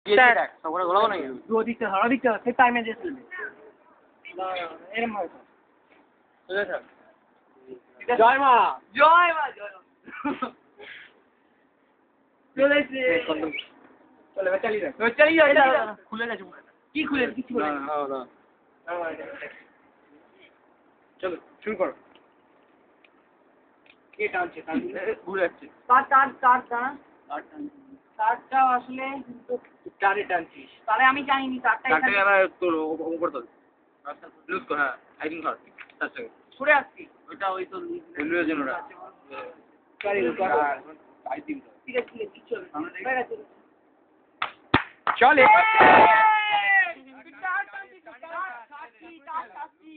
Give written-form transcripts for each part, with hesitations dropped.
দেখ সবরে ঘোরাবো নাকি দু দিকটা ধরা দিকটা সে টাইমে যে চলবে এরকম হয় তো জয় মা জয় মা চলেছে চলে চালিয়ে যাক চালিয়ে যাক খুলে গেছে কি খুলে কিছু বলে না চলো শুরু করো কে টানছে ঘুরে যাচ্ছে তারটা আসলে তারে টানছিস তাহলে আমি জানিনি তারটা তাকে আবার তোর উপর তোল লুজ কর হ্যাঁ আইডিং কর তার থেকে সরে আসছি ওটা ওই তো রেলওয়ে জন্য ওটা ঠিক আছে চলে চলে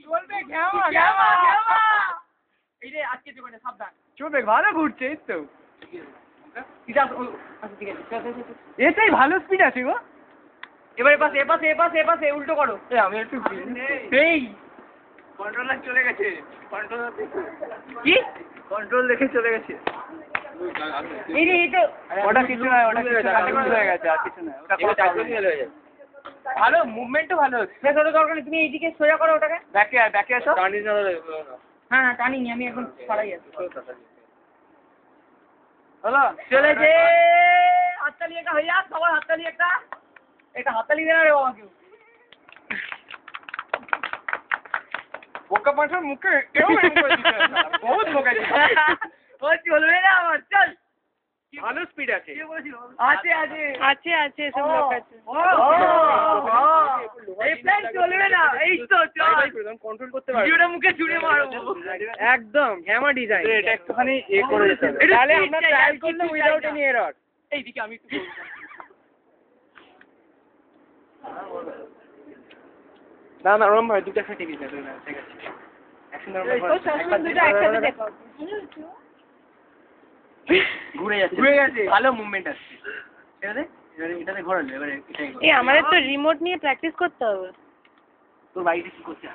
চলবে ঘেমা এই রে আজকে দোকানে সাবধান চলবে ভালো ঘুরছে এই তো এটাই ভালো স্পিড আছে গো এবারে এপাশে উল্টো করো আমি একটু এই কন্ট্রোলার চলে গেছে কন্ট্রোলার কি কন্ট্রোল দেখে চলে গেছে এই রে এই তো ওটা কিছু নয় ওটা কিছু হয়ে গেছে আর কিছু নয় ওটা চাকরি হয়ে যাবে ভালো মুভমেন্টও ভালো হচ্ছে দরকার নেই তুমি এইদিকে সোজা করো ওটাকে ব্যাকে আসো টার্নিং না হ্যাঁ টানিনি আমি এখন ছড়াই আছি হলো চলে যে হাততালি একটা হয়ে যাক সবার হাততালি একটা হাততালি দেনা রে বাবা কেউ বোকা পাঁচের মুখে কেউ এরকম করে দিতে বহুত বোকা দিতে ও চলবে না আমার চল ভালো স্পিড আছে আছে সব লোক আছে এই প্ল্যান চলবে না এই তো চল কন্ট্রোল করতে পারবে ভিডিওটা মুখে ছুঁড়ে মারবো একদম হ্যামা ডিজাইন এটা একটুখানি করে দিতে হবে এটা তাহলে speed আমরা চাই, ট্রায়াল আর করলে কিছু উইদাউট চাই না। এনি এরর এইদিকে আমি একটু না ওরম ভাই দুটো একসাথে টিভি ঠিক আছে একসাথে দেখো ঘুরে গেছে ভালো মুভমেন্ট আসছে ঠিক আছে এবারে এটাতে ঘোরালো এবারে এটাই ঘোরালো। এই আমাদের তো রিমোট নিয়ে প্র্যাকটিস করতে হবে তোর বাড়িতে কি করছে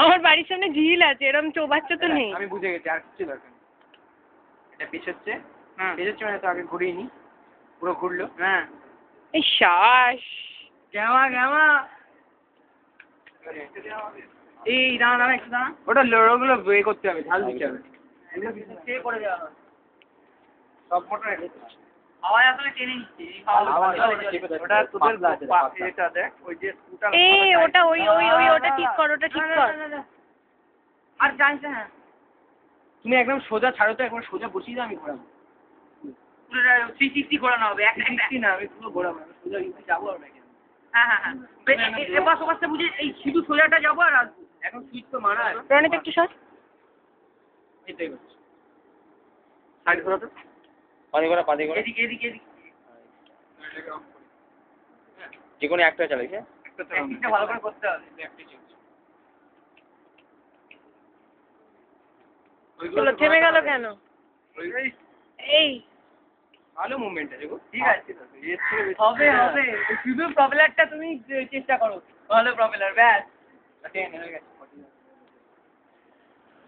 আমার বাড়ির সামনে ঝিল আছে এরকম চৌবাচ্চা তো নেই আমি বুঝে গেছি আর কিছু দরকার নেই এটা পেছচ্ছে হ্যাঁ মানে তো আগে ঘুরিয়ে নি পুরো ঘুরলো হ্যাঁ এই শ্বাস গ্যামা এই দাঁড়া একটু দাঁড়া ওটা লোড়োগুলো বে করতে হবে ঝাল দিতে হবে সে করে দেওয়া হবে সব মোটর আওয়াজ আসলে টেনে নিচ্ছে ওটা তোদের এটা দেখ ওই যে স্কুটার এই ওটা ওই ওটা ঠিক কর আর জানছে হ্যাঁ তুমি একদম সোজা ছাড়ো তো একবার সোজা বসিয়ে দাও আমি ঘোরাবো পুরোটা 360 ঘোরানো হবে এক না আমি পুরো ঘোরাবো আমি সোজা কিন্তু যাবো আর ব্যাকে হ্যাঁ এবার সবাসটা বুঝে এই শুধু সোজাটা যাবো আর আসবো এখন সুইচ তো মারা আছে রনিত একটু সর এটাই হচ্ছে সাইড ঘোরা তো পাদি করে এদিকে যে কোনো একটা চালাইছে একটা প্র্যাকটিসটা ভালো করে করতে হবে চলো থেমে গেল কেন এই ভালো মুভমেন্ট আছে গো ঠিক আছে হবে শুধু প্রপেলারটা তুমি চেষ্টা করো ভালো প্রপেলার ব্যাস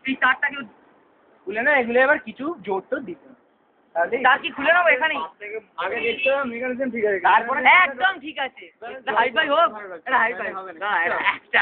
এই তারটাকে খুলে না এগুলো এবার কিছু জোর তো দিতে হবে তাহলে তার কি খুলে নেবো এখানেই আগে দেখতে হবে মেকানিজম ঠিক আছে তারপরে একদম ঠিক আছে হাই ফাই হোক হাই ফাই হবে না একটা